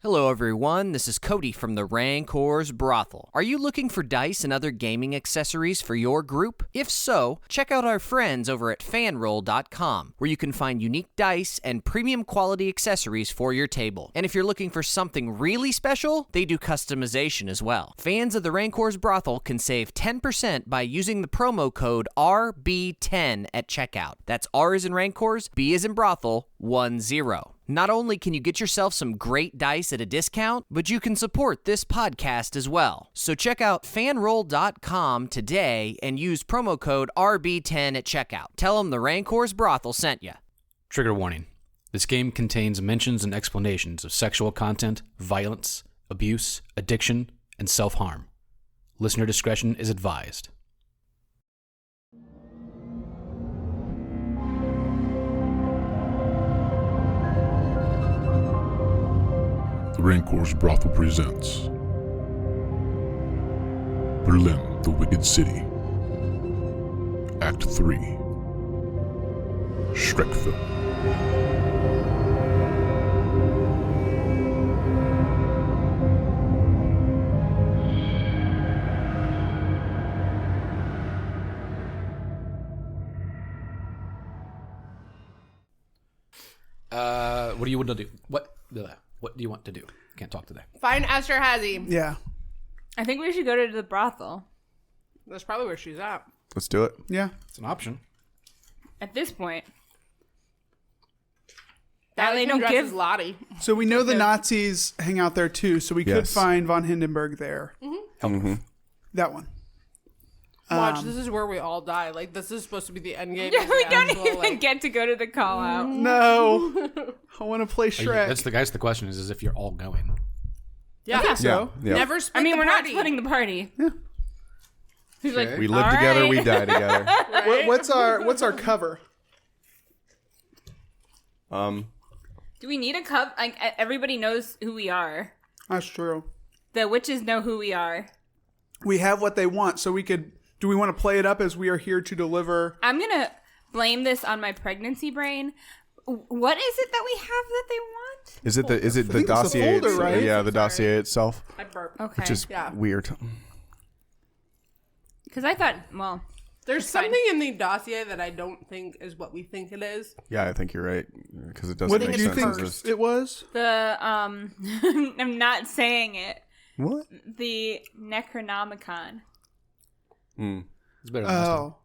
Hello everyone, this is Cody from the Rancor's Brothel. Are you looking for dice and other gaming accessories for your group? If so, check out our friends over at fanroll.com, where you can find unique dice and premium quality accessories for your table. And if you're looking for something really special, they do customization as well. Fans of the Rancor's Brothel can save 10% by using the promo code RB10 at checkout. That's R as in Rancors, B as in Brothel, 10. Not only can you get yourself some great dice at a discount, but you can support this podcast as well. So check out fanroll.com today and use promo code RB10 at checkout. Tell them the Rancor's Brothel sent you. Trigger warning. This game contains mentions and explanations of sexual content, violence, abuse, addiction, and self-harm. Listener discretion is advised. The Rancor's Brothel presents Berlin, the Wicked City. Act 3. Schreckfilm. What do you want to do? What do you want to do? Can't talk today. Find Esterhazy. Yeah. I think we should go to the brothel. That's probably where she's at. Let's do it. Yeah. It's an option. At this point. That they don't give Lottie. So we know the Nazis hang out there too, so we could Yes. find von Hindenburg there. That one. Watch, this is where we all die. Like, this is supposed to be the end game. we don't even get to go to the call out. No. I want to play Shrek. That's the question is if you're all going. Yeah. I think so. Yeah. Never split I mean, the we're party. not splitting the party. Yeah. He's like, We live "All together, right." we die together. Right? What's our cover? Do we need a cup? Like, everybody knows who we are. That's true. The witches know who we are. We have what they want, so we could. Do we want to play it up as we are here to deliver? I'm going to blame this on my pregnancy brain. What is it that we have that they want? Is it the think it's the dossier? folder, itself? right? Yeah, the dossier itself, I burp. Okay. which is Yeah. weird. Because I thought, well, There's It's fine. something in the dossier that I don't think is what we think it is. Yeah, I think you're right because it doesn't What make do you sense. think It's just- it was? the, I'm not saying it. What? The Necronomicon. It's better than last time. Oh.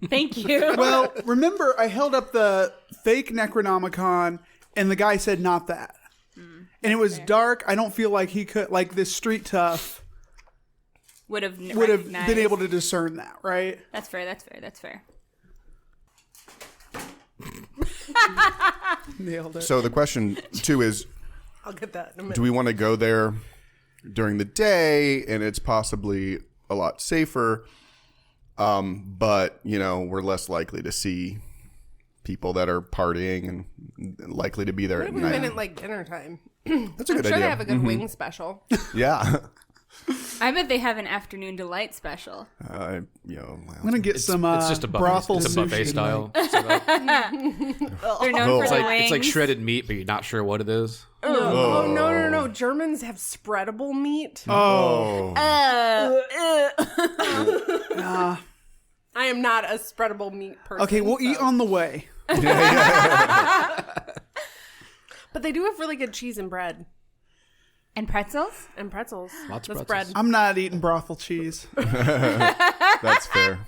Thank you. Well, remember, I held up the fake Necronomicon, and the guy said not that. And it was dark. I don't feel like he could, like this street tough would have been able to discern that, right? That's fair. That's fair. That's fair. Nailed it. So the question too is, I'll get that in a minute. do we want to go there during the day and it's possibly a lot safer, but we're less likely to see people that are partying and likely to be there What at if we went night. at like dinner time? That's a I'm good sure idea. they have a good wing special. Yeah. I bet they have an afternoon delight special. I'm going to get some It's just a buffet. brothel It's a buffet sushi style. They're known for the wings. It's like shredded meat, but you're not sure what it is. Oh, no. Germans have spreadable meat. Oh. I am not a spreadable meat person. Okay, we'll eat on the way. But they do have really good cheese and bread. And pretzels? And pretzels. Lots of That's pretzels. bread. I'm not eating brothel cheese. That's fair.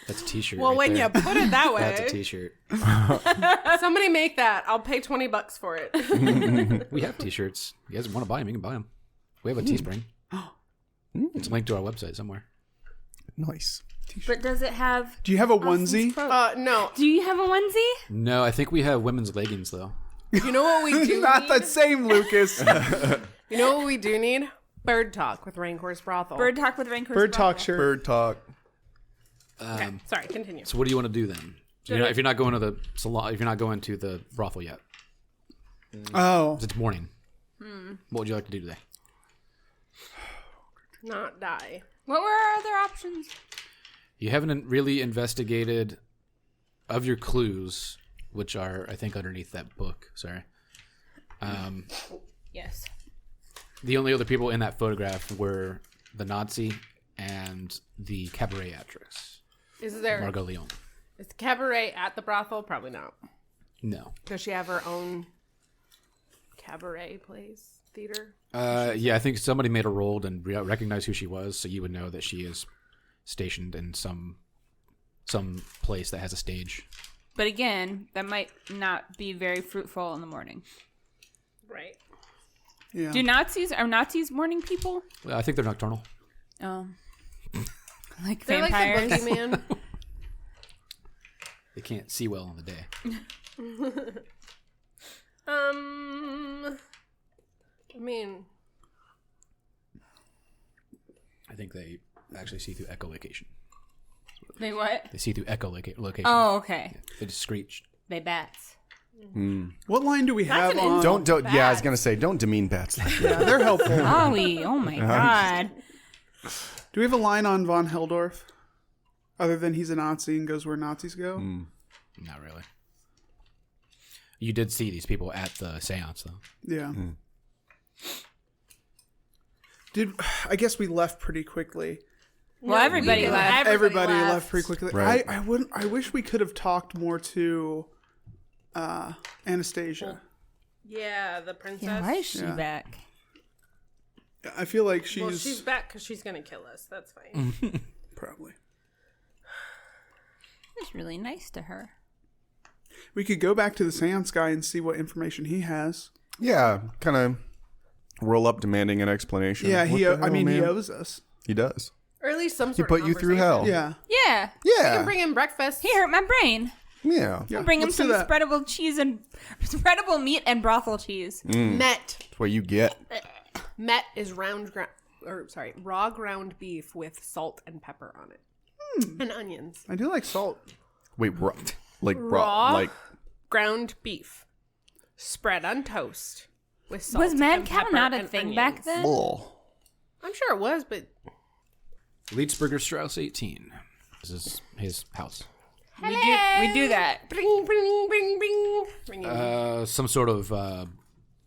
That's a t-shirt. Well, right when there. you put it that way, That's a t-shirt. somebody make that. I'll pay $20 for it. We have t-shirts. You guys want to buy them, you can buy them. We have a Teespring. It's linked to our website somewhere. Nice. But does it have... Do you have a onesie? No. Do you have a onesie? No, I think we have women's leggings, though. You know what we do Not need? the same, Lucas. You know what we do need? Bird Talk with Rancor's Brothel. Bird Talk with Rancor's Bird talk Brothel. shirt. Bird talk. Okay, sorry, continue. So what do you want to do then? So if you're not going to the salon, if you're not going to the brothel yet, Oh. it's morning. What would you like to do today? Not die. What were our other options? You haven't really investigated of your clues, which are, I think, underneath that book. Sorry. Yes. The only other people in that photograph were the Nazi and the cabaret actress, Is there Margot Leon. is the cabaret at the brothel? Probably not. No. Does she have her own cabaret place theater? Yeah, I think somebody made a roll and recognized who she was, so you would know that she is stationed in some place that has a stage. But again, that might not be very fruitful in the morning. Right. Yeah. Are Nazis morning people? Well, I think they're nocturnal. Oh. Like They're vampires? like the boogeyman. They can't see well in the day. I mean, I think they actually see through echolocation. They what? They see through echolocation. Oh, okay. They just screeched. They bats. What line do we have an on? Don't. Yeah, I was gonna say, don't demean bats like that. Yeah, they're helpful. Oh my god. Do we have a line on von Heldorf? Other than he's a Nazi and goes where Nazis go? Not really. You did see these people at the séance, though. Yeah. I guess we left pretty quickly. Well, everybody left. Everybody left pretty quickly. Right. I wish we could have talked more to Anastasia. yeah, the princess. Yeah, why is she Yeah. back? I feel like Well, she's back because she's gonna kill us. That's fine. probably. It's really nice to her. We could go back to the seance guy and see what information he has. Yeah, kind of roll up demanding an explanation. Yeah, What he. the hell, He man? owes us. He does. Or at least some He sort put of you through conversation. hell. Yeah. Yeah. We Yeah. can bring him breakfast. He hurt my brain. Yeah. Yeah. Bring him let's do some that. spreadable cheese and spreadable meat and brothel cheese. Met. That's what you get. Met is raw ground beef with salt and pepper on it. And onions. I do like salt. Wait, Raw like ground beef. Spread on toast. With salt Was mad and cow pepper not a and thing onions. back then? oh. I'm sure it was, but Leedsburger Strauss 18. This is his house. We do that. bring, bring, bring, bring. Bring him. Some sort of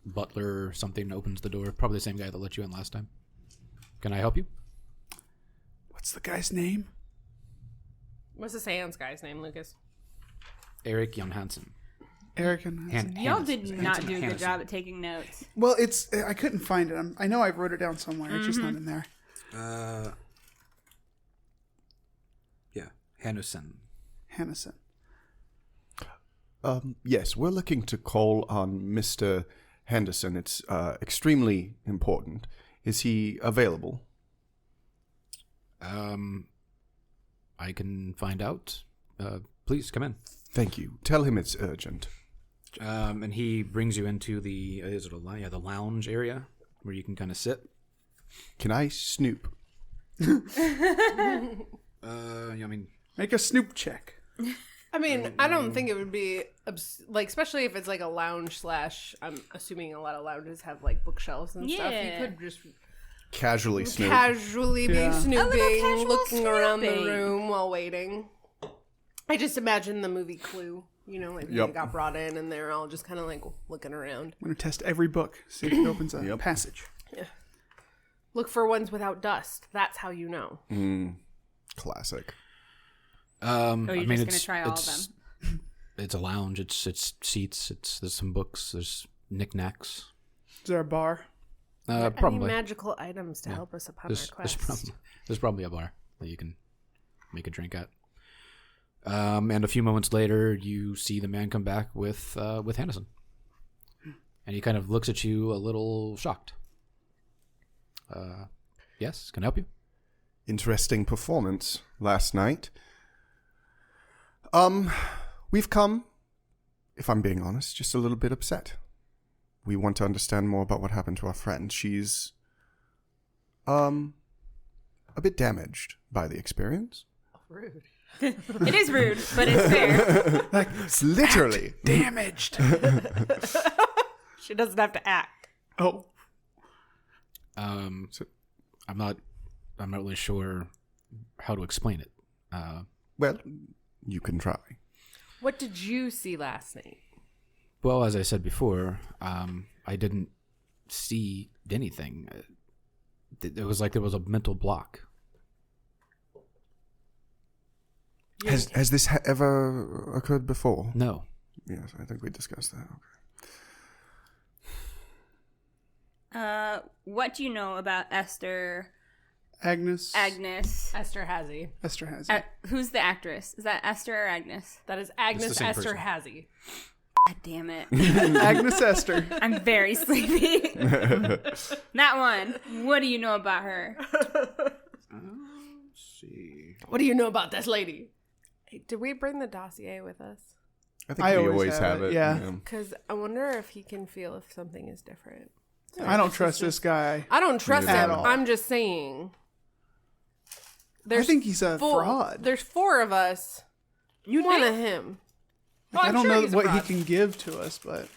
butler or something opens the door. Probably the same guy that let you in last time. Can I help you? What's the guy's name? What's the seance guy's name, Lucas? Eric Johansen. Eric and Y'all did not do a good job at taking notes. Well, it's I couldn't find it. I know I wrote it down somewhere. It's just not in there. Yeah, Hannusen. Hannison. Yes, we're looking to call on Mr. Henderson. It's extremely important. Is he available? I can find out. Please come in. Thank you. Tell him it's urgent. And he brings you into the the lounge area where you can kind of sit. Can I snoop? I mean, Make a snoop check. I mean, I don't think it would be especially if it's like a lounge / I'm assuming a lot of lounges have like bookshelves and stuff. You Yeah. could just Casually snoop. casually be snooping, casual looking around the snooping. room while waiting. I just imagine the movie Clue. You know, like Yep. they got brought in and they're all just kind of like looking around. I'm going to test every book, see if it opens a passage. Look for ones without dust. That's how you know. Classic. Oh, you're just gonna try all of them. It's a lounge. It's seats. There's some books. There's knickknacks. Is there a bar? Probably. Any magical items to help us upon our quest. There's probably a bar that you can make a drink at. And a few moments later, you see the man come back with Hannison, and he kind of looks at you a little shocked. Yes, can I help you? Interesting performance last night. We've come, if I'm being honest, just a little bit upset. We want to understand more about what happened to our friend. She's, a bit damaged by the experience. Rude. It is rude, but it's fair. It's literally. Damaged. She doesn't have to act. Oh. So I'm not really sure how to explain it. Well, you can try. What did you see last night? Well, as I said before, I didn't see anything. It was like there was a mental block. Has this ever occurred before? No. Yes, I think we discussed that. What do you know about Esther? Agnes. Esther Hazy. Esther Hazy. Who's the actress? Is that Esther or Agnes? That is Agnes same Esther person. Hazy. God damn it. Agnes Esther. I'm very sleepy. That one. What do you know about her? See. What do you know about this lady? Hey, did we bring the dossier with us? I think I we always always have have it, it. yeah. Because I wonder if he can feel if something is different. I don't trust this guy. I don't trust At him. all. I'm just saying. I think he's a fraud. There's 4 of us. One of him. I don't sure know he's a what he fraud. can give to us, but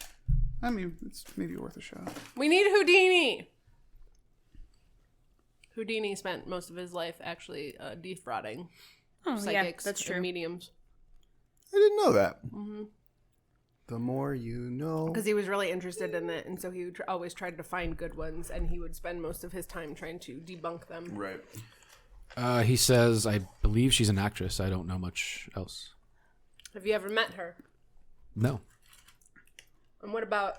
I mean, it's maybe worth a shot. We need Houdini. Houdini spent most of his life actually defrauding psychics that's true. and mediums. I didn't know that. Mm-hmm. The more you know. Because he was really interested in it, and so he would always tried to find good ones, and he would spend most of his time trying to debunk them. Right. He says, I believe she's an actress. I don't know much else. Have you ever met her? No. And what about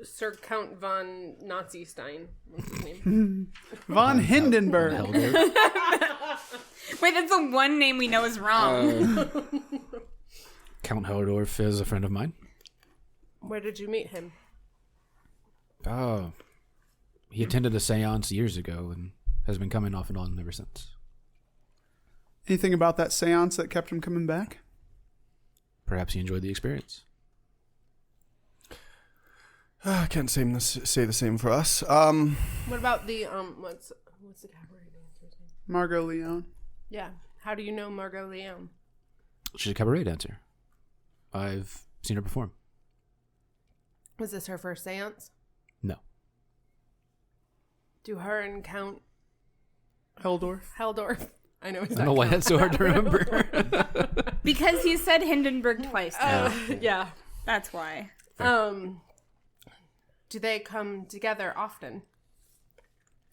Sir Count von Nazi-Stein? What's his name? Von Hindenburg. Wait, that's the one name we know is wrong. Count Heldorf is a friend of mine. Where did you meet him? Oh. He attended a séance years ago and has been coming off and on ever since. Anything about that seance that kept him coming back? Perhaps he enjoyed the experience. I can't seem to say the same for us. What about the what's the cabaret dancer's name? Margot Leone. Yeah. How do you know Margot Leone? She's a cabaret dancer. I've seen her perform. Was this her first seance? No. Do her and Count Heldorf. Heldorf? I know. I don't know why that's so hard to remember. Because he said Hindenburg twice. Yeah. That's why. Do they come together often?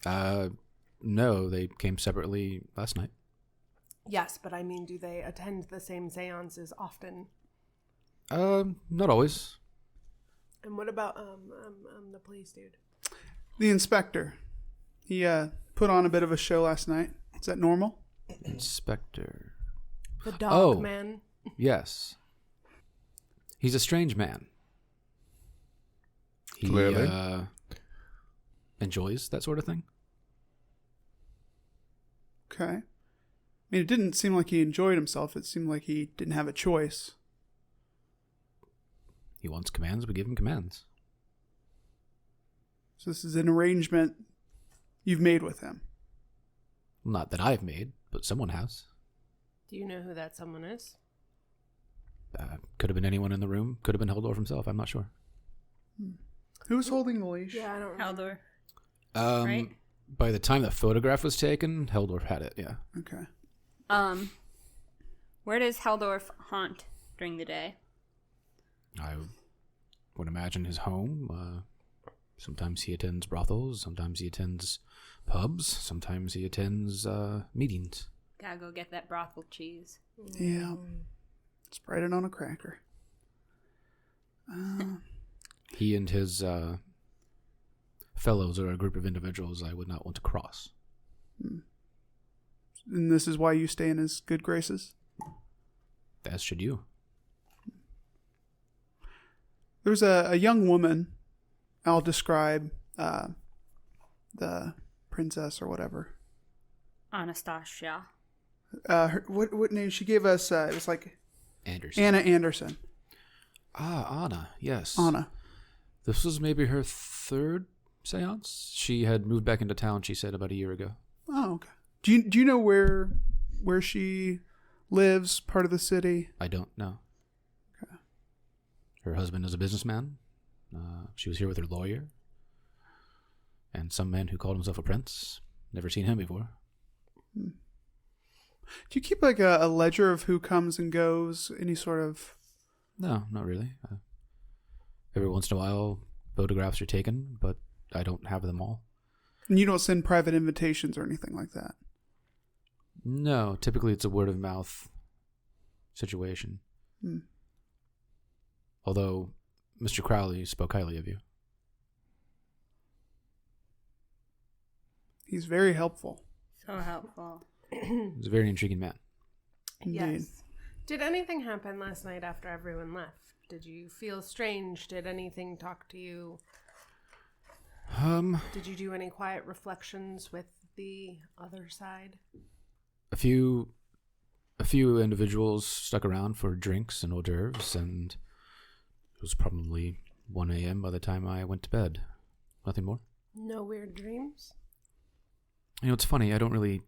No, they came separately last night. Yes, but I mean, do they attend the same seances often? Not always. And what about the police dude? The inspector. He put on a bit of a show last night. Is that normal? Inspector. The dog Oh. man. Yes. He's a strange man. He Clearly. enjoys that sort of thing. Okay. I mean, it didn't seem like he enjoyed himself. It seemed like he didn't have a choice. He wants commands, we give him commands. So this is an arrangement you've made with him. Not that I've made, but someone has. Do you know who that someone is? Could have been anyone in the room. Could have been Heldorf himself. I'm not sure. Who's holding the leash? Yeah, I don't remember. Haldor. Right? By the time the photograph was taken, Heldorf had it, yeah. Okay. Where does Heldorf haunt during the day? I would imagine his home. Sometimes he attends brothels. Sometimes he attends pubs. Sometimes he attends meetings. Gotta go get that brothel cheese. Yeah. Spread it on a cracker. He and his fellows are a group of individuals I would not want to cross. And this is why you stay in his good graces? As should you. There's a young woman. I'll describe the princess or whatever. Anastasia. What name she gave us? It was like Anderson. Anna Anderson. Anna, yes. Anna. This was maybe her third seance. She had moved back into town, she said, about a year ago. Oh, okay. Do you know where she lives? Part of the city? I don't know. Okay. Her husband is a businessman. She was here with her lawyer. And some man who called himself a prince. Never seen him before. Do you keep like a ledger of who comes and goes? Any sort of... No, not really. Every once in a while, photographs are taken, but I don't have them all. And you don't send private invitations or anything like that. No, typically it's a word of mouth situation. Although Mr. Crowley spoke highly of you. He's very helpful. So helpful. He's a very intriguing man. Indeed. Yes. Did anything happen last night after everyone left? Did you feel strange? Did anything talk to you? Did you do any quiet reflections with the other side? A few individuals stuck around for drinks and hors d'oeuvres, and it was probably 1 a.m. by the time I went to bed. Nothing more. No weird dreams? You know, it's funny, I don't really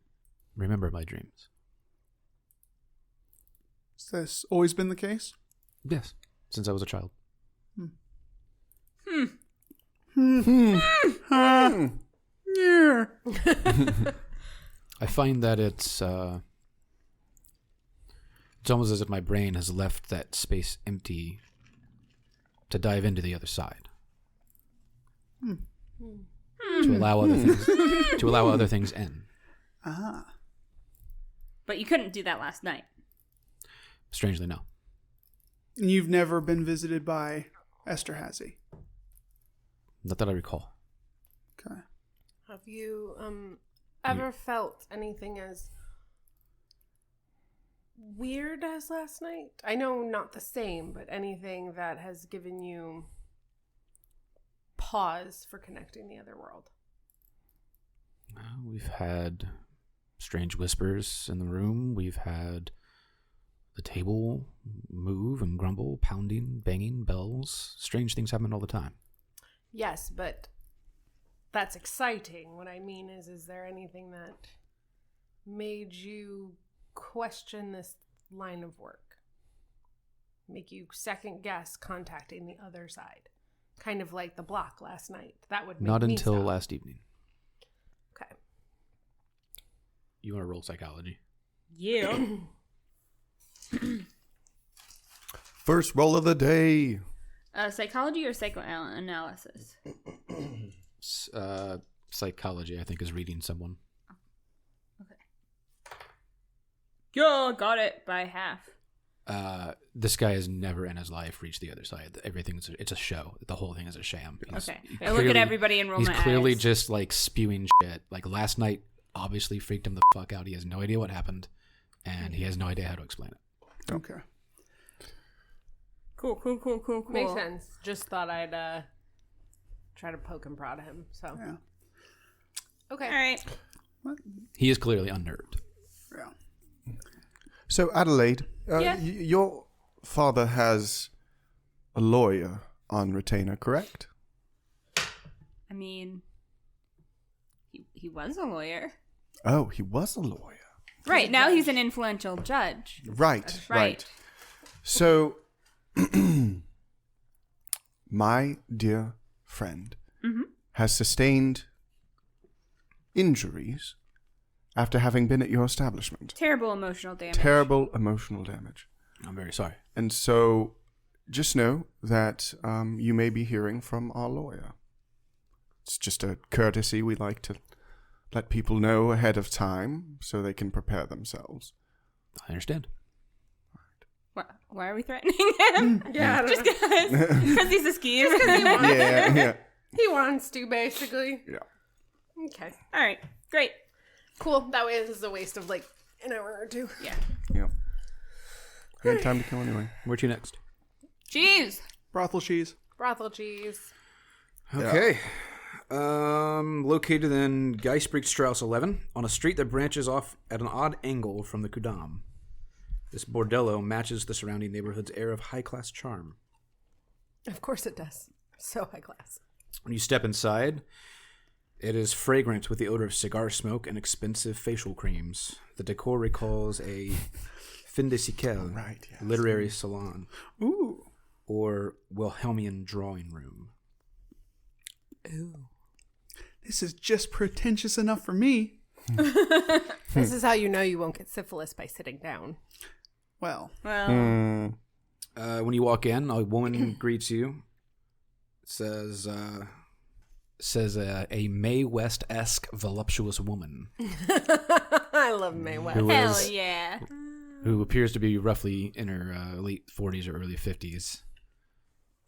remember my dreams. Has this always been the case? Yes, since I was a child. Yeah. I find that it's almost as if my brain has left that space empty to dive into the other side. To allow other things in. Ah. But you couldn't do that last night. Strangely, no. And you've never been visited by Esther, has he? Not that I recall. Okay. Have you ever felt anything as weird as last night? I know not the same, but anything that has given you pause for connecting the other world? We've had strange whispers in the room. We've had the table move and grumble, pounding, banging, bells. Strange things happen all the time. Yes, but that's exciting. What I mean is there anything that made you question this line of work? Make you second guess contacting the other side? Kind of like the block last night. That would make Not me until stop. last evening. Okay. You want to roll psychology? Yeah. First roll of the day. Psychology or psychoanalysis? Psychology, I think, is reading someone. Okay. Yo, got it by half. This guy has never in his life reached the other side. It's a show. The whole thing is a sham. Okay. I look at everybody and roll he's my clearly eyes. just like spewing shit. Like last night obviously freaked him the fuck out. He has no idea what happened, and he has no idea how to explain it. Okay. Cool. Makes sense. Just thought I'd try to poke and prod him. So Yeah. okay. All right. He is clearly unnerved. Yeah. So, Adalaide, Yeah? your father has a lawyer on retainer, correct? I mean, he was a lawyer. Oh, he was a lawyer. Right, now he's an influential judge. Right, Right. So, my dear friend has sustained injuries after having been at your establishment. Terrible emotional damage. Terrible emotional damage. I'm very sorry. And so, just know that you may be hearing from our lawyer. It's just a courtesy we like to let people know ahead of time so they can prepare themselves. I understand. Why are we threatening him? Yeah, I don't Just know. because he's a skier. Yeah. He wants to, basically. Yeah. Okay. All right, great. Cool. That way this is a waste of like an hour or two. Yeah. Yeah. We had time to kill anyway. Where to next? Jeez. Brothel cheese. Brothel cheese. Okay. Located in Geisbrickstrasse 11, on a street that branches off at an odd angle from the Kudam. This bordello matches the surrounding neighborhood's air of high-class charm. Of course it does. So high class. When you step inside, it is fragrant with the odor of cigar smoke and expensive facial creams. The decor recalls a fin de siècle Right, yes. literary salon Ooh. or Wilhelmian drawing room. Ew. This is just pretentious enough for me. This is how you know you won't get syphilis by sitting down. Well, Well, When you walk in, a woman greets you. It says, says a Mae West-esque voluptuous woman I love Mae West. Hell yeah. who appears to be roughly in her late 40s or early 50s,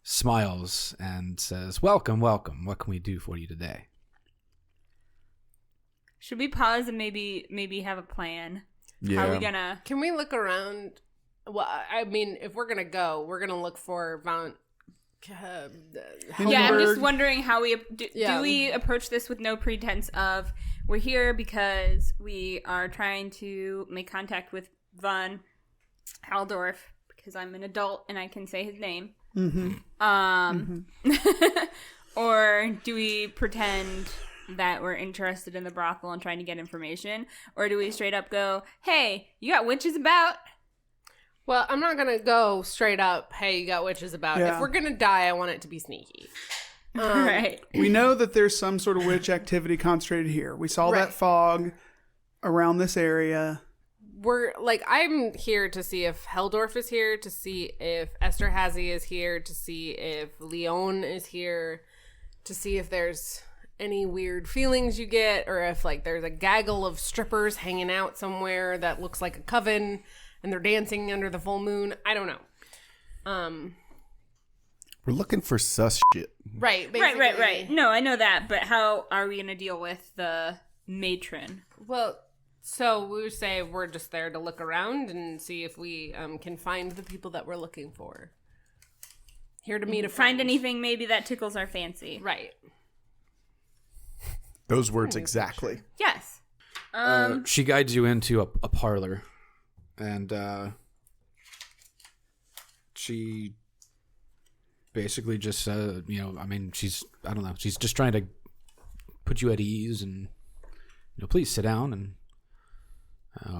smiles and says, "Welcome, welcome. What can we do for you today?" Should we pause and maybe have a plan? Yeah. How are we gonna? Can we look around? Well, I mean, if we're gonna go, we're gonna look for Yeah, I'm just wondering how we do we approach this with no pretense of we're here because we are trying to make contact with Von Haldorf because I'm an adult and I can say his name. Or do we pretend that we're interested in the brothel and trying to get information? Or do we straight up go, hey, you got witches about? Well, I'm not gonna go straight up, hey, you got witches about. Yeah. If we're gonna die, I want it to be sneaky. Right. We know that there's some sort of witch activity concentrated here. We saw Right. that fog around this area. I'm here to see if Heldorf is here, to see if Esterhazy is here, to see if Leon is here, to see if there's any weird feelings you get, or if there's a gaggle of strippers hanging out somewhere that looks like a coven and they're dancing under the full moon. I don't know. We're looking for sus shit. Right, basically. Right. No, I know that, but how are we going to deal with the matron? Well, so we would say we're just there to look around and see if we can find the people that we're looking for. Here to meet a friend. Find anything maybe that tickles our fancy. Right. Those words exactly. Yes. She guides you into a parlor, and she basically just she's just trying to put you at ease, and please sit down and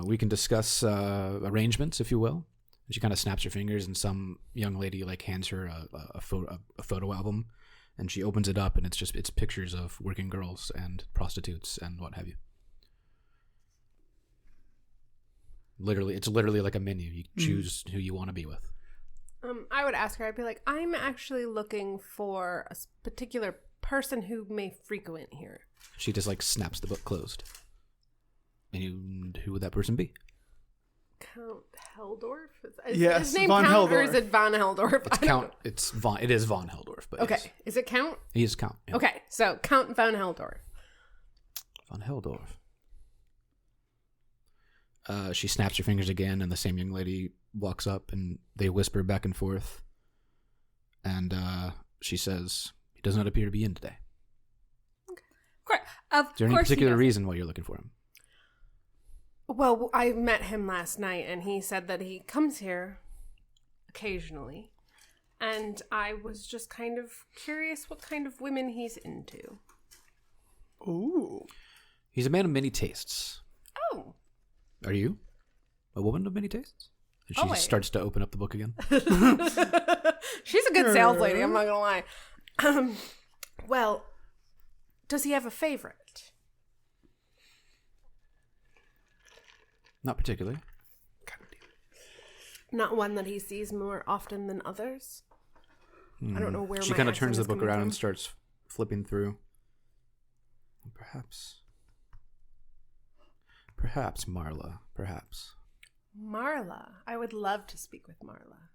we can discuss arrangements, if you will. And she kind of snaps her fingers, and some young lady hands her a photo album, and she opens it up, and it's pictures of working girls and prostitutes and what have you. It's literally like a menu. You choose who you want to be with. I would ask her, I'd be like, I'm actually looking for a particular person who may frequent here. She just snaps the book closed. And who would that person be? Count Heldorf? Is Yes, his name Von Count, or Heldorf. is it Von Heldorf? It's Count. It's Von. It is Von Heldorf. But Okay, yes. is it Count? He is Count. Yeah. Okay, so Count Von Heldorf. Von Heldorf. She snaps her fingers again, and the same young lady walks up, and they whisper back and forth. And she says, "He does not appear to be in today." Of Is there any particular reason why you're looking for him? Well, I met him last night, and he said that he comes here occasionally. And I was just kind of curious what kind of women he's into. Ooh. He's a man of many tastes. Oh. Are you a woman of many tastes? And she wait. starts to open up the book again. She's a good sales lady, I'm not going to lie. Well, does he have a favorite? Not particularly. Not one that he sees more often than others? I don't know where She my kind of accent turns the is book coming around from. and starts flipping through. Perhaps Marla. Perhaps. Marla. I would love to speak with Marla.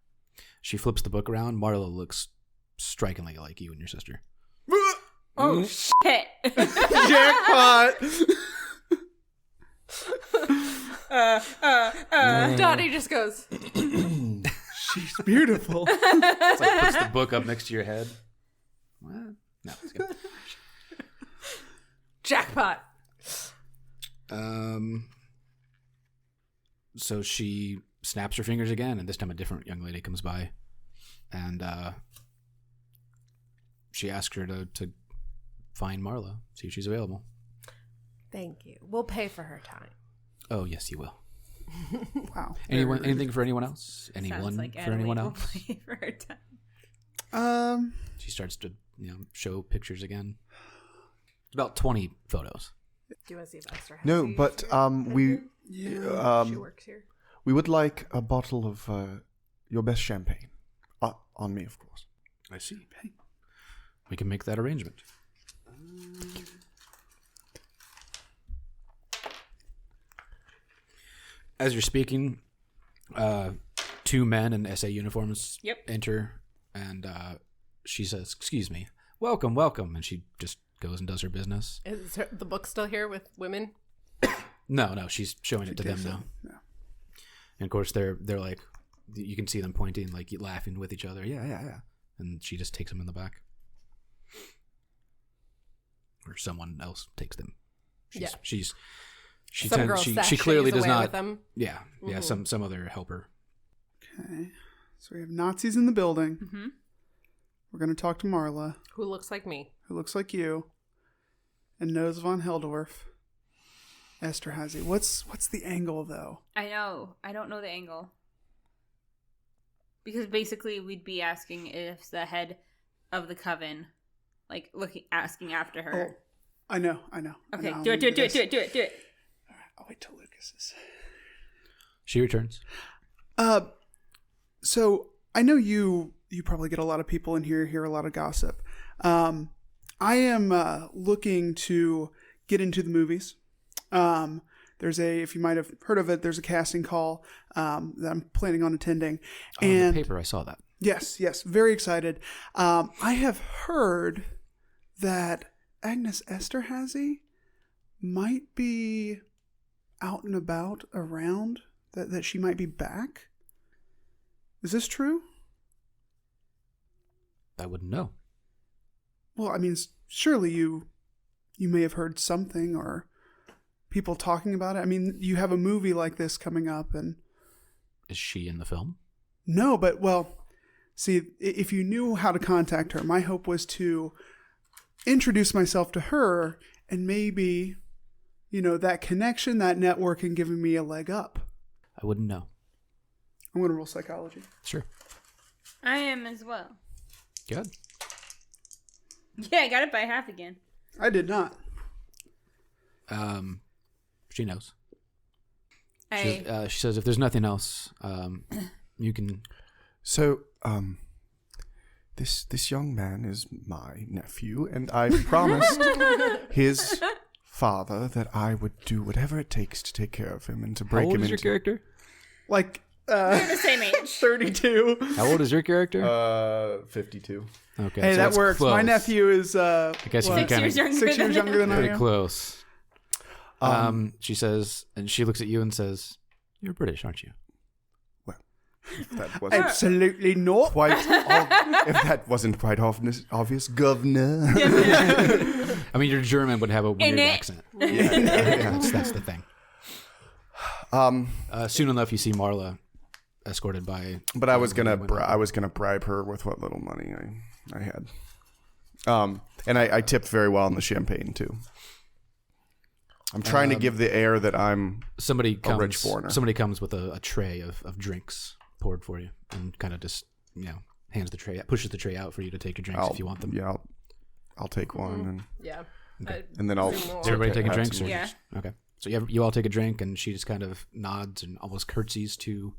She flips the book around. Marla looks strikingly like you and your sister. Oh, shit. Jackpot! Dottie just goes, She's beautiful. It's puts the book up next to your head. What? No, it's good. jackpot. So she snaps her fingers again, and this time a different young lady comes by, and she asks her to find Marla, see if she's available. Thank you. We'll pay for her time. Oh, yes, you will. Wow. Anything for anyone else? Sounds Anyone like for anyone Adalaide will else? play for her time. She starts to show pictures again. About 20 photos. Do you want to see if Esther has No, these? but we She works here. we would like a bottle of your best champagne. On me, of course. I see. Hey, we can make that arrangement. As you're speaking, two men in SA uniforms enter, and she says, "Excuse me, welcome, welcome," and she just goes and does her business. Is the book still here with women? No, she's showing it to them now. Yeah. And of course, they're like, you can see them pointing, like laughing with each other. Yeah. And she just takes them in the back, or someone else takes them. She clearly does not. With them. Yeah. Some other helper. Okay, so we have Nazis in the building. Mm-hmm. We're going to talk to Marla, who looks like me, who looks like you, and knows von Heldorf. Esterhazy. What's the angle though? I know. I don't know the angle. Because basically we'd be asking if the head of the coven, like asking after her. Oh, I know. Okay, do it. All right, I'll wait till Lucas is. She returns. So I know you probably get a lot of people in here, hear a lot of gossip. I am looking to get into the movies. If you might have heard of it, there's a casting call that I'm planning on attending. And the paper, I saw that. Yes, very excited. I have heard that Agnes Esterhazy might be out and about around, that she might be back. Is this true? I wouldn't know. Well, I mean, surely you may have heard something or people talking about it. I mean, you have a movie like this coming up, and is she in the film? No, but see, if you knew how to contact her, my hope was to introduce myself to her, and maybe, that connection, that networking, giving me a leg up. I wouldn't know. I'm going to roll psychology. Sure. I am as well. Good. Yeah, I got it by half again. I did not. She knows. She says, if there's nothing else, you can. So, this young man is my nephew, and I promised his father that I would do whatever it takes to take care of him and to break him into. How old is your character? Like, we're the same age. 32. How old is your character? 52. Okay, hey, so that works. Close. My nephew is I guess you can 6 years younger. 6 years younger than I am. Pretty close. She says, and she looks at you and says, "You're British, aren't you?" Well, if that wasn't absolutely not. If that wasn't quite obvious, governor. I mean, your German would have a weird accent. Yeah. That's the thing. Soon enough, you see Marla escorted by. But I was gonna bribe her with what little money I had. And I tipped very well on the champagne too. I'm trying to give the air that I'm a rich foreigner. Somebody comes with a tray of drinks poured for you, and kind of just hands the tray, pushes the tray out for you to take your drinks if you want them. Yeah, I'll take one. And yeah. Okay. And then I'll. Is everybody taking drinks? Yeah. Okay. So you all take a drink, and she just kind of nods and almost curtsies to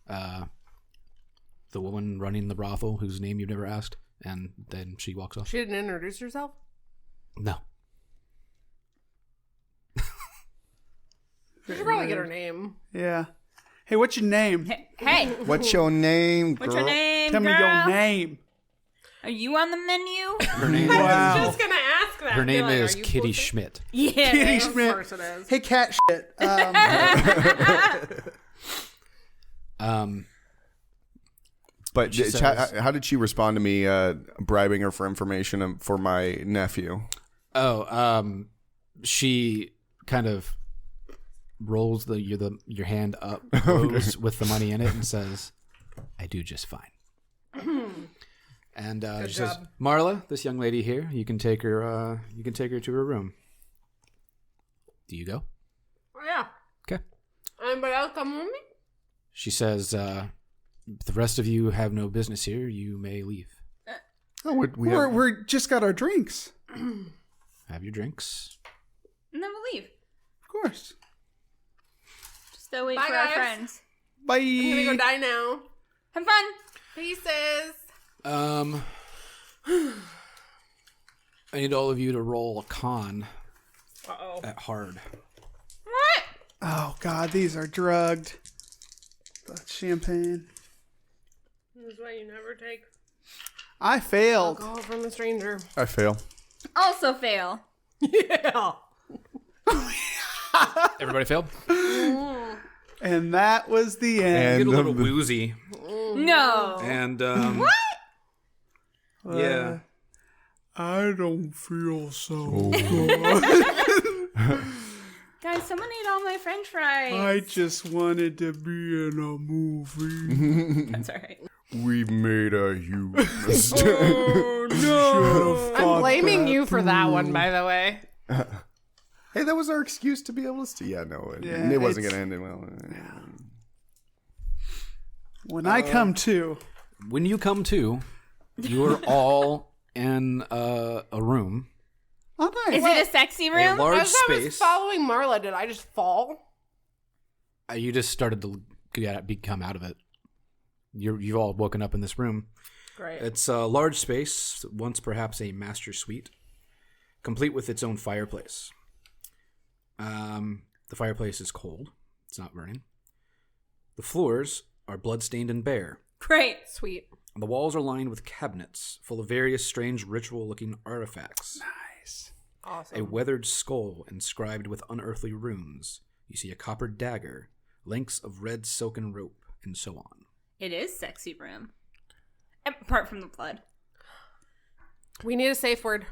the woman running the brothel, whose name you've never asked, and then she walks off. She didn't introduce herself? No. We should probably get her name. Yeah. Hey, what's your name? Hey. What's your name, girl? What's your name, Tell me your name. Are you on the menu? Her name. Wow. I was just gonna ask that. Her name Like, is are you Kitty supposed to- Schmidt. Yeah. Kitty Of Schmidt. course it is. Hey, cat shit. But She says- how did she respond to me bribing her for information for my nephew? She kind of rolls your hand up close with the money in it and says, "I do just fine." And she says, job. "Marla, this young lady here, you can take her. You can take her to her room. Do you go?" Oh, yeah. Okay. Anybody else come with me? She says, "The rest of you have no business here. You may leave. Oh, We're just got our drinks. Have your drinks." And then we'll leave. Of course. Just wait Bye, for our guys. friends. Bye. I'm gonna go die now. Have fun. Pieces. I need all of you to roll a con Uh-oh. at hard. What? Oh, God, these are drugged. That's champagne. This is why you never take I failed. alcohol from a stranger. I fail. Also fail. Yeah. Everybody failed? And that was the end. Get a And little woozy. No. And, What? yeah. I don't feel so Oh. good. Guys, someone ate all my french fries. I just wanted to be in a movie. That's all right. We've made a huge mistake. Oh, no. I'm blaming you for that one, by the way. Hey, that was our excuse to be able to see. Yeah, no, Yeah, it wasn't it's- going to end well. When I come to, When you come to, you're all in a room. oh, nice. Is it a sexy room? large As I was space. following Marla, did I just fall? You just started to come out of it. You've all woken up in this room. Great. It's a large space, once perhaps a master suite, complete with its own fireplace. The fireplace is cold. It's not burning. The floors are bloodstained and bare. Great. Sweet. The walls are lined with cabinets full of various strange ritual-looking artifacts. Nice. Awesome. A weathered skull inscribed with unearthly runes. You see a copper dagger, lengths of red silken rope, and so on. It is sexy room. Apart from the blood. We need a safe word.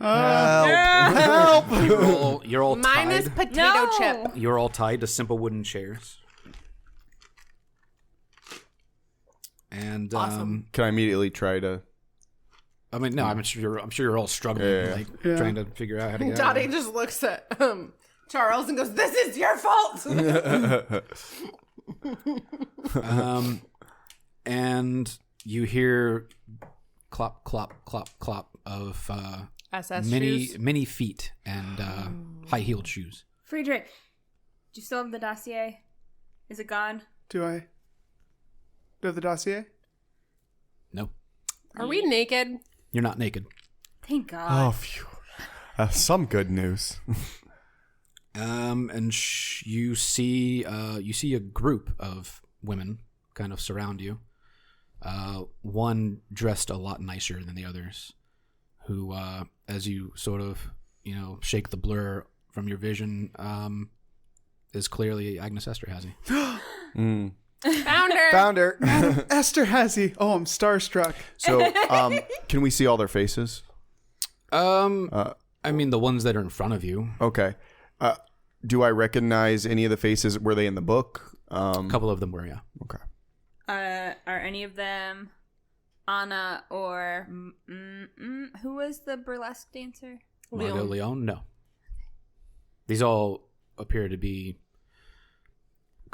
Help. You're all Minus tied. potato No. chip. You're all tied to simple wooden chairs. And Awesome. Can I immediately try to? I mean, no, I'm sure you're all struggling, Yeah. like Yeah. trying to figure out how to get out. Dottie of just looks at Charles and goes, "This is your fault." it. And you hear clop, clop, clop, clop of SS many shoes. many feet and high-heeled shoes. Friedrick, do you still have the dossier? Is it gone? Do I have the dossier? No, Are we naked? you're not naked. Thank God. Oh, phew. Some good news. And you see a group of women kind of surround you. One dressed a lot nicer than the others, who, as you sort of, shake the blur from your vision, is clearly Agnes Esterhazy. Found her. Esterhazy. Oh, I'm starstruck. So, can we see all their faces? I mean, the ones that are in front of you. Okay. Do I recognize any of the faces? Were they in the book? A couple of them were, yeah. Okay. Are any of them Anna or who was the burlesque dancer? Margot Leon? No. These all appear to be.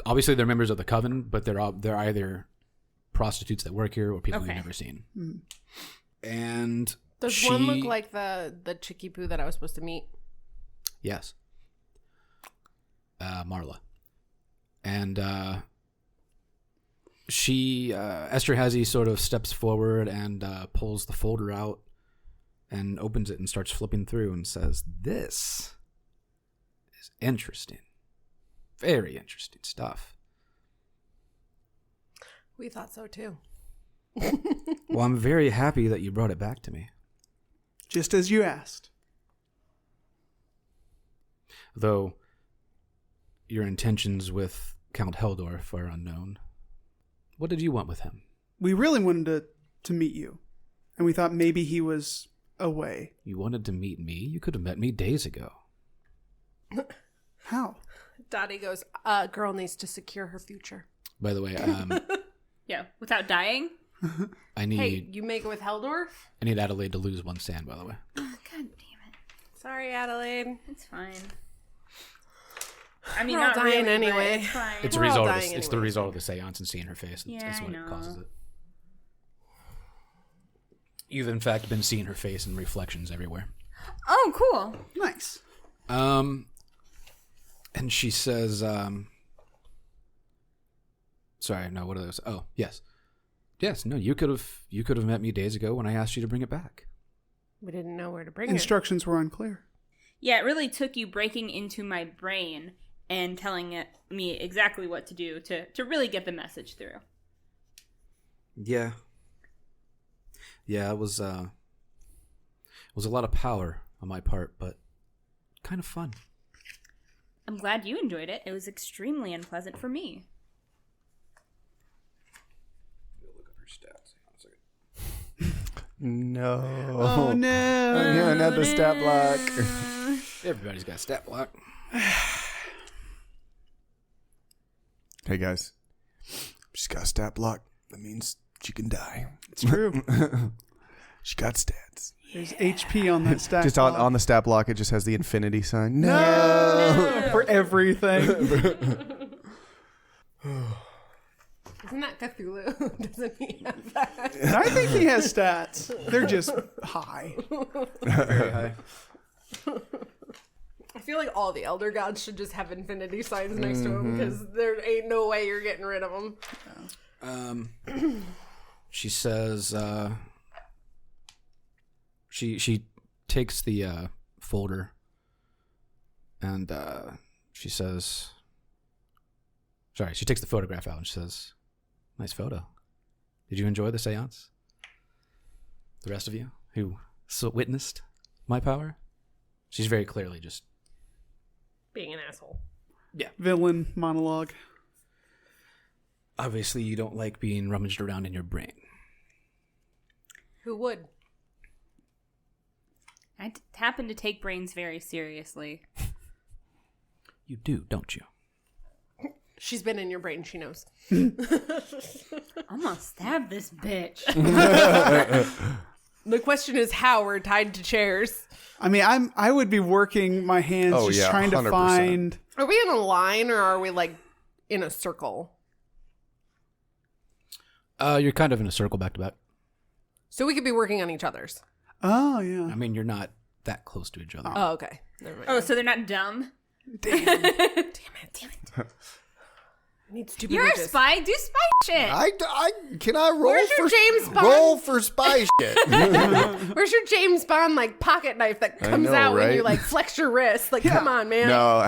Obviously, they're members of the coven, but they're either prostitutes that work here or people we've never seen. And Does one look like the chickie poo that I was supposed to meet? Yes. Marla. And Esterhazy sort of steps forward and pulls the folder out and opens it and starts flipping through and says, "This is interesting. Very interesting stuff." We thought so too. Well, I'm very happy that you brought it back to me. Just as you asked. Though your intentions with Count Heldorf are unknown. What did you want with him? We really wanted to meet you. And we thought maybe he was away. You wanted to meet me? You could have met me days ago. How? Dottie goes, girl needs to secure her future. By the way, Yeah, without dying. I need Hey, you make it with Heldorf? I need Adalaide to lose one sand, by the way. God damn it. Sorry, Adalaide. It's fine. I mean, We're all not dying really, anyway. but it's fine. It's We're a all result of dying it's the anyway. result of the seance and seeing her face. Yeah, That's I what know. causes it. You've in fact been seeing her face in reflections everywhere. Oh, cool. Nice. And she says, sorry, no, what are those? Oh, yes. Yes, no, you could have met me days ago when I asked you to bring it back. We didn't know where to bring Instructions were unclear. Yeah, it really took you breaking into my brain and telling me exactly what to do to really get the message through. Yeah. Yeah, it was a lot of power on my part, but kind of fun. I'm glad you enjoyed it. It was extremely unpleasant for me. Look up her stats. Hang on a second. No. Oh, no. Yeah, not the stat block. Everybody's got a stat block. Hey, guys. She's got a stat block. That means she can die. It's true. She got stats. There's HP on that stat Just block. on the stat block, it just has the infinity sign. No! For everything. Isn't that Cthulhu? Doesn't he have that? I think he has stats. They're just high. Very high. I feel like all the elder gods should just have infinity signs next to them because there ain't no way you're getting rid of them. She says, she takes the folder and she says, sorry, she takes the photograph out and she says, nice photo. Did you enjoy the seance? The rest of you who witnessed my power? She's very clearly just Being an asshole. Villain monologue. obviously you don't like being rummaged around in your brain. Who would? I happen to take brains very seriously. You do, don't you? She's been in your brain. She knows. I'm gonna stab this bitch. The question is how we're tied to chairs. I mean, I would be working my hands trying to 100%. find. Are we in a line or are we like in a circle? You're kind of in a circle back to back. So we could be working on each other's. Oh yeah. I mean, you're not that close to each other. Oh, okay. Never mind. Oh, so they're not dumb? Damn it. I need stupid You're a witches. spy. Do spy shit. Can I roll Where's your for James Bond? roll for spy shit? Where's your James Bond like pocket knife that comes know, out when you right? like flex your wrist? Like, come on, man. No,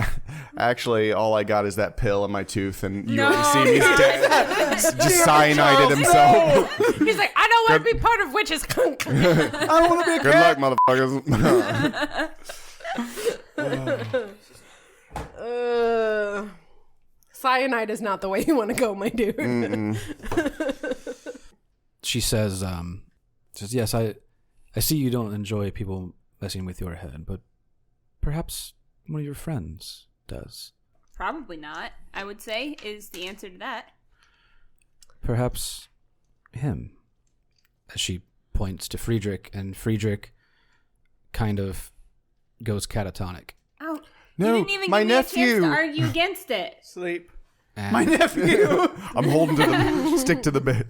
actually, all I got is that pill in my tooth, and you No, already see me dead. Just cyanided himself. He's like, I don't want to be part of witches. I don't want to be a Good cat. luck, motherfuckers. Cyanide is not the way you want to go, my dude. She says, yes, I see you don't enjoy people messing with your head, but perhaps one of your friends does. Probably not, I would say, is the answer to that. Perhaps him. As she points to Friedrick, and Friedrick kind of goes catatonic. Oh, No, you didn't even my give me a nephew. chance to argue against it. Sleep. And My nephew. I'm holding to the stick to the bit.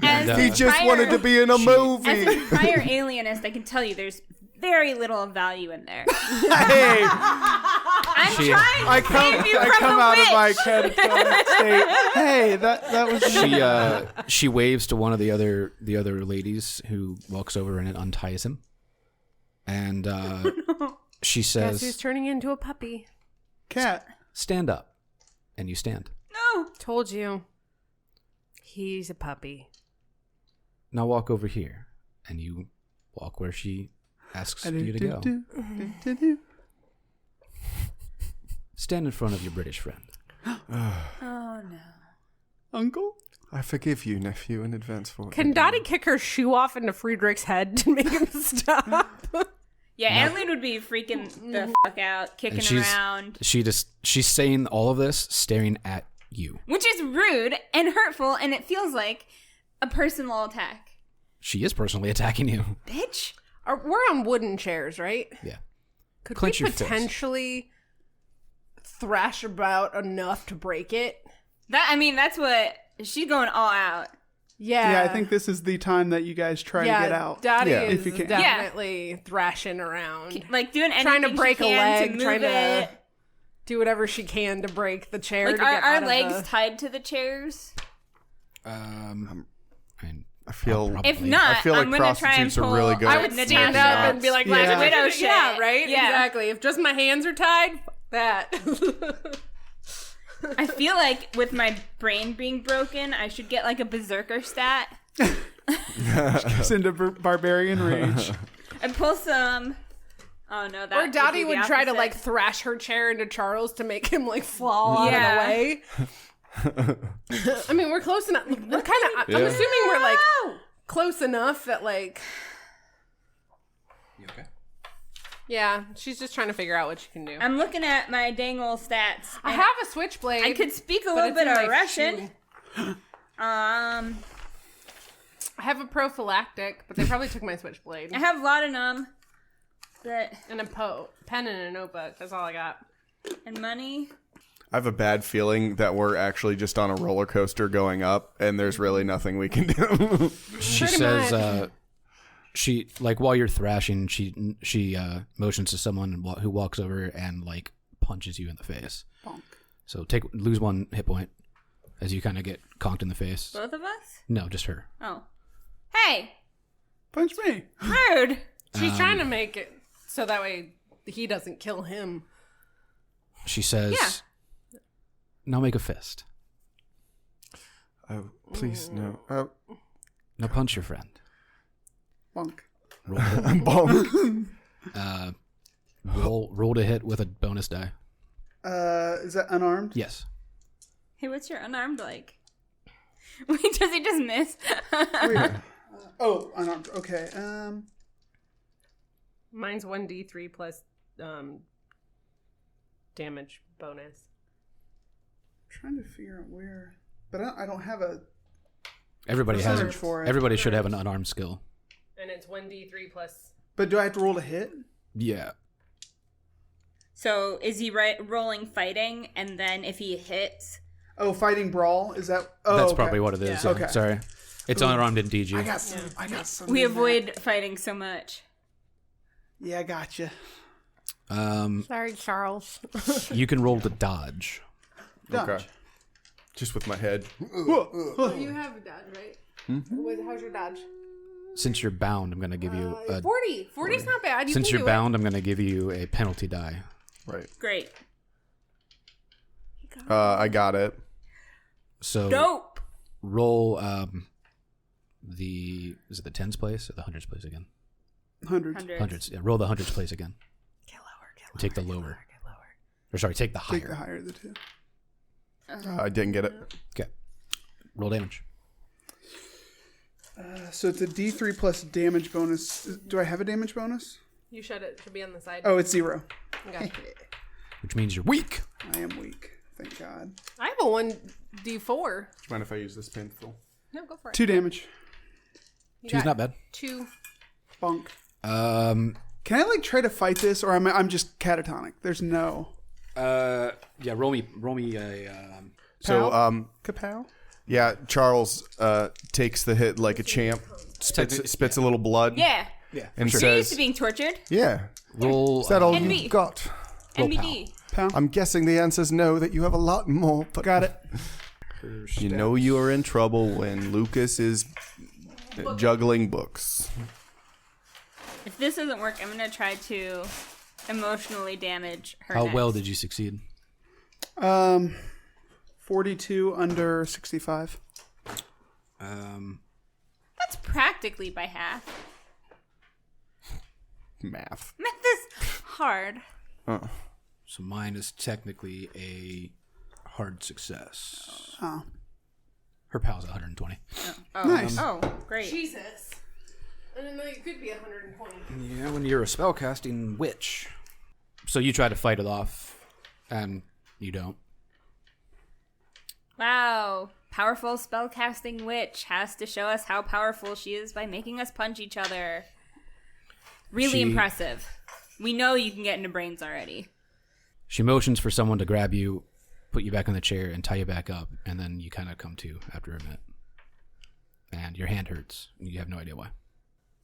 As He just wanted to be in a As movie. a prior alienist, I can tell you there's very little value in there. Hey, I'm trying to save you from come the out of my witch. catatonic state. Hey, that was she waves to one of the other ladies who walks over and unties him, and she Guess who's says, turning into a puppy? cat. "Stand up," and you stand. No. Told you. He's a puppy. Now walk over here, and you walk where she asks you to go. Stand in front of your British friend. Oh no. Uncle? I forgive you, nephew, in advance for Can Dottie kick her shoe off into Friedrich's head to make him stop? Yeah, Adalaide would be freaking the fuck out, kicking And around, she's saying all of this, staring at you. which is rude and hurtful, and it feels like a personal attack. She is personally attacking you. Bitch. We're on wooden chairs, right? Yeah. Could Clench we your fist. potentially thrash about enough to break it? That's what she's going all out. Yeah. Yeah, I think this is the time that you guys try to get out. Dottie Yeah. is If you can. definitely thrashing around. Like doing anything Trying to break she a can leg, to move trying to it. do whatever she can to break the chair. Like to get are out of legs the... tied to the chairs? I I feel if not, I feel like I'm gonna try and prostitutes pull. are really good. I would stand up and be like, Yeah. widow shit. Yeah, right? Yeah. Exactly. If just my hands are tied, that. I feel like with my brain being broken, I should get like a berserker stat Goes into barbarian rage. and pull some. Oh no, that Or Dottie would, be would the try to opposite. like thrash her chair into Charles to make him like fall out Yeah. of the way. I mean, we're close enough. We're kind of. I'm assuming we're like close enough that like. You okay? Yeah, she's just trying to figure out what she can do. I'm looking at my dang old stats. I and have a switchblade. I could speak a but little it's bit in of my Russian. shoe. I I have a prophylactic, but they probably took my switchblade have laudanum, but and a pen and a notebook. That's all I got. and money. I have a bad feeling that we're actually just on a roller coaster going up, and there's really nothing we can do. She Pretty says, much. she like while you're thrashing, she motions to someone who walks over and like punches you in the face. Bonk. So lose 1 hit point as you kind of get conked in the face. Both of us? No, just her. Oh, hey, Punch me. rude. She's trying to make it so that way he doesn't kill him. She says, Yeah. "Now make a fist. Oh, please no. Now punch your friend. Bonk. Roll to hit with a bonus die. Is that unarmed? Yes. Hey, what's your unarmed like? Wait, does he just miss? Wait. Oh, unarmed. Okay. Mine's 1d3 plus damage bonus. Trying to figure out where, but I don't have a. Everybody has Search for it. Everybody should have an unarmed skill. And it's 1d3 plus. But do I have to roll to hit? Yeah. So is he rolling fighting, and then if he hits, Oh, fighting brawl. Is that? Oh, That's okay. probably what it is. Yeah. Yeah. Okay. Sorry. It's unarmed in DG. I got some. I got some. we in there. avoid fighting so much. Yeah, I gotcha. Sorry, Charles. You can roll to dodge. Dodge. Okay. Just with my head. You have a dodge, right? How's your dodge? Since you're bound, I'm going to give you a. 40. 40's not bad. You Since can you're do bound, I'm going to give you a penalty die. Right. Great. I got it. So Dope. roll is it the tens place or the hundreds place again? Hundreds. Hundreds. Yeah, roll the hundreds place again. Take the lower. Or sorry, take the higher. Take the higher of the two. I didn't get it. Okay. Roll damage. So it's a D3 plus damage bonus. Do I have a damage bonus? You should. It should be on the side. Oh, it's 0. Okay. Which means you're weak. I am weak. Thank God. I have a 1d4. Do you mind if I use this pencil? No, go for it. 2 damage. You Two's got not bad. 2. Bonk. Um. Can I like try to fight this, or I'm just catatonic? There's no. Yeah. Roll me a. So, Kapow. yeah, Charles takes the hit like a champ, spits a little blood, Yeah. Yeah. and You're used to says, being tortured. "Yeah, Roll. is that all NB. you've got?" NBD. Pow. I'm guessing the answer's no, that you have a lot more, but Got it. you know you are in trouble when Lucas is juggling books. If this doesn't work, I'm gonna try to emotionally damage her. How next. well did you succeed? 42 under 65. That's practically by half. Math. Math is hard. So mine is technically a hard success. Oh. Her pal's 120. Nice. Oh, great. Jesus. I didn't know you could be 120. Yeah, when you're a spellcasting witch. So you try to fight it off, and you don't. Wow. Powerful spellcasting witch has to show us how powerful she is by making us punch each other. Really impressive. We know you can get into brains already. She motions for someone to grab you, put you back in the chair, and tie you back up, and then you kind of come to after a minute. And your hand hurts. And you have no idea why.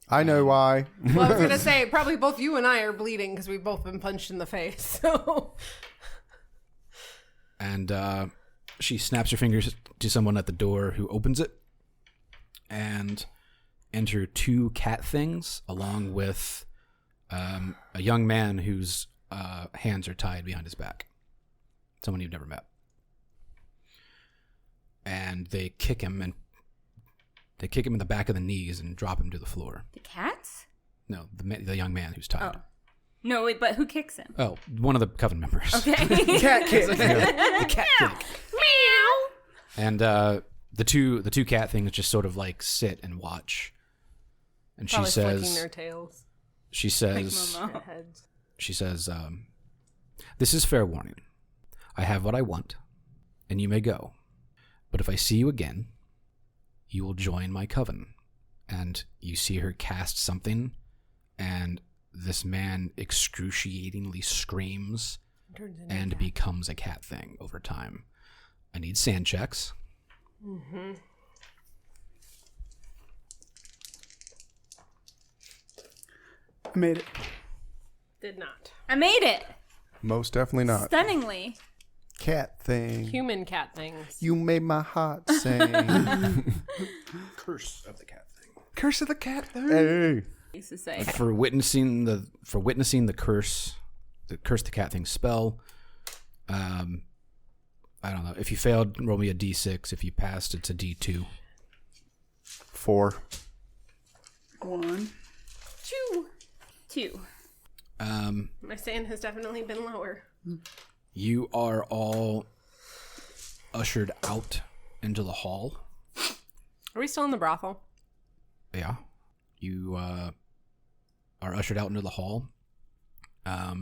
I know why. Well, I was going to say, probably both you and I are bleeding because we've both been punched in the face. So. And she snaps her fingers to someone at the door who opens it. And enter 2 cat things along with a young man whose hands are tied behind his back. Someone you've never met. And they kick him in the back of the knees and drop him to the floor. The cats? No, the young man who's tied. Oh. No, wait, but who kicks him? Oh, one of the coven members. Okay. Cat kick. The cat kick. Meow. And the two cat things just sort of like sit and watch. And Probably she says, flicking their tails. She says, Their heads. she says, this is fair warning. I have what I want, and you may go. But if I see you again, you will join my coven. And you see her cast something, and this man excruciatingly screams and becomes a cat thing over time. I need sand checks. Mm-hmm. I made it. Did not. I made it. Most definitely not. Stunningly. Cat thing. Human cat things. You made my heart sing. Curse of the cat thing. Curse of the cat thing. Hey. Used to say. For witnessing the curse the cat thing spell, I don't know. If you failed, roll me a d6. If you passed, it's a d2. 4. 1. 2. My sand has definitely been lower. You are all ushered out into the hall. Are we still in the brothel? Yeah. You are ushered out into the hall.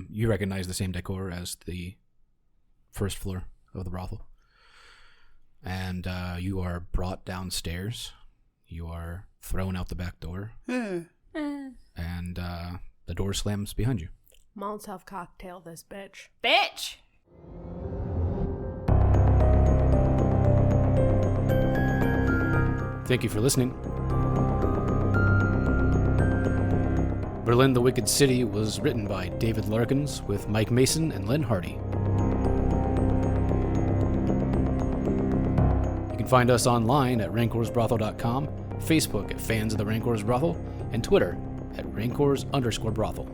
You recognize the same decor as the first floor of the brothel. And you are brought downstairs. You are thrown out the back door. And the door slams behind you. Molotov cocktail this bitch. Bitch! Thank you for listening. Berlin the Wicked City was written by David Larkins with Mike Mason and Len Hardy. You can find us online at rancorsbrothel.com, Facebook at Fans of the Rancors Brothel, and Twitter at Rancors_Brothel.